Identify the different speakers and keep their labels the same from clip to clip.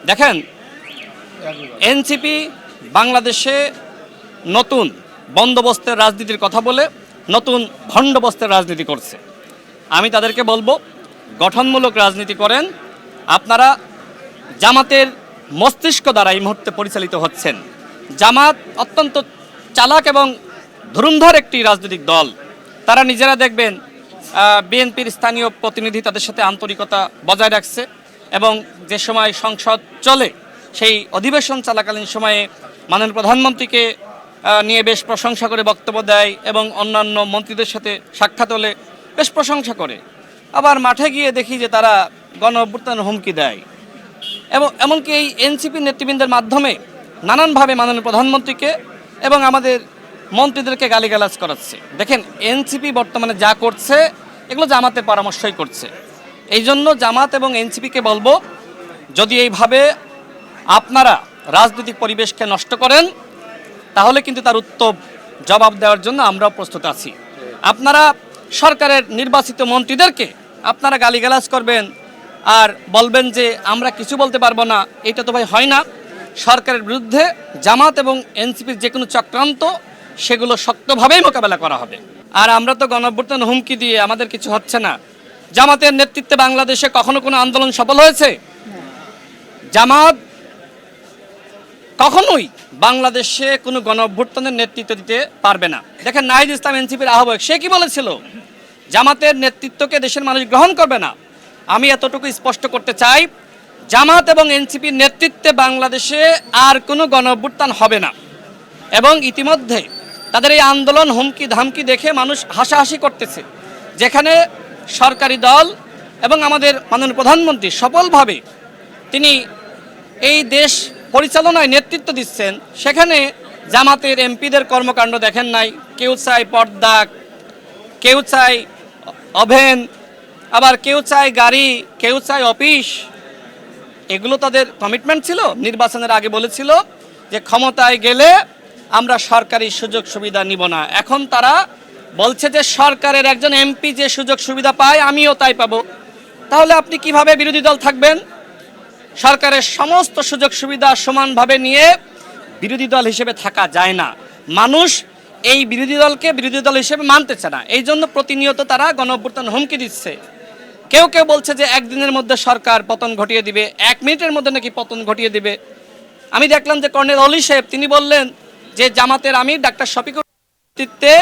Speaker 1: দেখেন, এনসিপি বাংলাদেশে নতুন বন্দোবস্তের রাজনীতির কথা বলে নতুন ভণ্ডবস্তের রাজনীতি করছে। আমি তাদেরকে বলবো, গঠনমূলক রাজনীতি করেন। আপনারা জামাতের মস্তিষ্ক দ্বারা এই মুহূর্তে পরিচালিত হচ্ছেন। জামাত অত্যন্ত চালাক এবং ধুরন্ধর একটি রাজনৈতিক দল। তারা নিজেরা দেখবেন বিএনপির স্থানীয় প্রতিনিধি তাদের সাথে আন্তরিকতা বজায় রাখছে এবং যে সময় সংসদ চলে সেই অধিবেশন চলাকালীন সময়ে মাননীয় প্রধানমন্ত্রীকে নিয়ে বেশ প্রশংসা করে বক্তব্য দেয় এবং অন্যান্য মন্ত্রীদের সাথে সাক্ষাৎ হলে বেশ প্রশংসা করে। আবার মাঠে গিয়ে দেখি যে তারা গণ অভ্যুত্থানের হুমকি দেয় এবং এমনকি এই এনসিপি নেতৃবৃন্দের মাধ্যমে নানানভাবে মাননীয় প্রধানমন্ত্রীকে এবং আমাদের মন্ত্রীদেরকে গালিগালাজ করাচ্ছে। দেখেন, এনসিপি বর্তমানে যা করছে এগুলো জামাতের পরামর্শই করছে। এই জন্য জামাত এবং এনসিপিকে বলবো, যদি এইভাবে আপনারা রাজনৈতিক পরিবেশকে নষ্ট করেন তাহলে কিন্তু তার উত্তম জবাব দেওয়ার জন্য আমরাও প্রস্তুত আছি। আপনারা সরকারের নির্বাচিত মন্ত্রীদেরকে আপনারা গালিগালাজ করবেন আর বলবেন যে আমরা কিছু বলতে পারবো না, এটা তো ভাই হয় না। সরকারের বিরুদ্ধে জামাত এবং এনসিপির যে কোনো চক্রান্ত সেগুলো শক্তভাবেই মোকাবেলা করা হবে। আর আমরা তো গণঅভ্যুত্থান হুমকি দিয়ে আমাদের কিছু হচ্ছে না। জামাতের নেতৃত্বে বাংলাদেশে কখনো কোনো আন্দোলন সফল হয়েছে? জামাত কখনোই বাংলাদেশে কোনো গণঅভ্যুত্থানের নেতৃত্ব দিতে পারবে না। দেখেন, নাহিদ ইসলাম এনসিপির আহ্বায়ক, সে কি বলেছিল? জামাতের নেতৃত্বকে দেশের মানুষ গ্রহণ করবে না। আমি এতটুকু স্পষ্ট করতে চাই, জামাত এবং এনসিপির নেতৃত্বে বাংলাদেশে আর কোনো গণঅভ্যুত্থান হবে না। এবং ইতিমধ্যে তাদের এই আন্দোলন হুমকি ধামকি দেখে মানুষ হাসাহাসি করতেছে। যেখানে সরকারি দল এবং আমাদের মাননীয় প্রধানমন্ত্রী সফলভাবে তিনি এই দেশ পরিচালনায় নেতৃত্ব দিচ্ছেন, সেখানে জামাতের এমপিদের কর্মকাণ্ড দেখেন নাই। কেউ চায় পর্দা, কেউ চায় ওভেন, আবার কেউ চায় গাড়ি, কেউ চায় অফিস। এগুলো তাদের কমিটমেন্ট ছিল। নির্বাচনের আগে বলেছিল যে ক্ষমতায় গেলে আমরা সরকারি সুযোগ সুবিধা নিব না। এখন তারা বলছে যে সরকারের একজন এমপি যে সুযোগ সুবিধা পায় আমিও তাই পাবো। তাহলে আপনি কিভাবে বিরোধী দল থাকবেন? সরকারের সমস্ত সুযোগ সুবিধা সমানভাবে নিয়ে বিরোধী দল হিসেবে থাকা যায় না। মানুষ এই বিরোধী দলকে বিরোধী দল হিসেবে মানতে চায় না। এই জন্য প্রতিনিয়ত তারা গণঅভ্যুত্থান হুমকি দিচ্ছে। কেউ কেউ বলছে যে একদিনের মধ্যে সরকার পতন ঘটিয়ে দিবে, 1 মিনিটের মধ্যে নাকি পতন ঘটিয়ে দিবে। আমি দেখলাম যে কর্নেল অলি সাহেব তিনি বললেন যে জামাতের আমির ডাক্তার শফিকুর নেতৃত্বে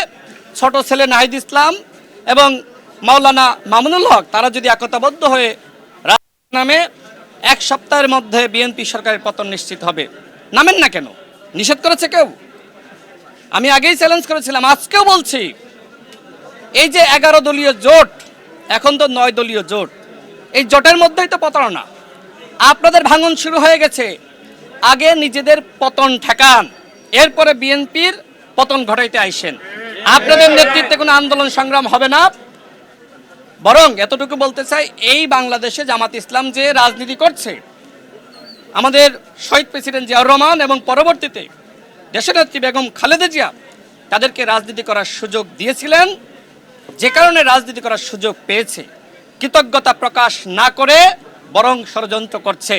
Speaker 1: ছোট ছেলে নাহিদ ইসলাম এবং মাওলানা মামুনুল হক তারা যদি একতাবদ্ধ হয়ে নামে 1 সপ্তাহের মধ্যে বিএনপি সরকারের পতন নিশ্চিত হবে। নামেন না কেন? নিষেধ করেছে কেউ? আমি আগেই চ্যালেঞ্জ করেছিলাম, আজকেও বলছি, এই যে 11 দলীয় জোট, এখন তো 9 দলীয় জোট, এই জোটের মধ্যেই তো প্রতারণা। আপনাদের ভাঙন শুরু হয়ে গেছে। আগে নিজেদের পতন ঠেকান, এরপরে বিএনপির পতন ঘটাইতে আইসেন। আপনাদের নেতৃত্বে কোনো আন্দোলন সংগ্রাম হবে না। বরং এতটুকু বলতে চাই, এই বাংলাদেশে জামাত ইসলাম যে রাজনীতি করছে, আমাদের শহীদ প্রেসিডেন্ট জিয়াউর রহমান এবং পরবর্তীতে দেশনেত্রী বেগম খালেদা জিয়া তাদেরকে রাজনীতি করার সুযোগ দিয়েছিলেন। যে কারণে রাজনীতি করার সুযোগ পেয়েছে, কৃতজ্ঞতা প্রকাশ না করে বরং ষড়যন্ত্র করছে।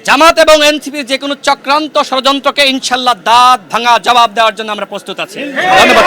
Speaker 1: জামাত এবং এনসিপির যে কোনো চক্রান্ত ষড়যন্ত্রকে ইনশাল্লাহ দাঁত ভাঙা জবাব দেওয়ার জন্য আমরা প্রস্তুত আছি। ধন্যবাদ।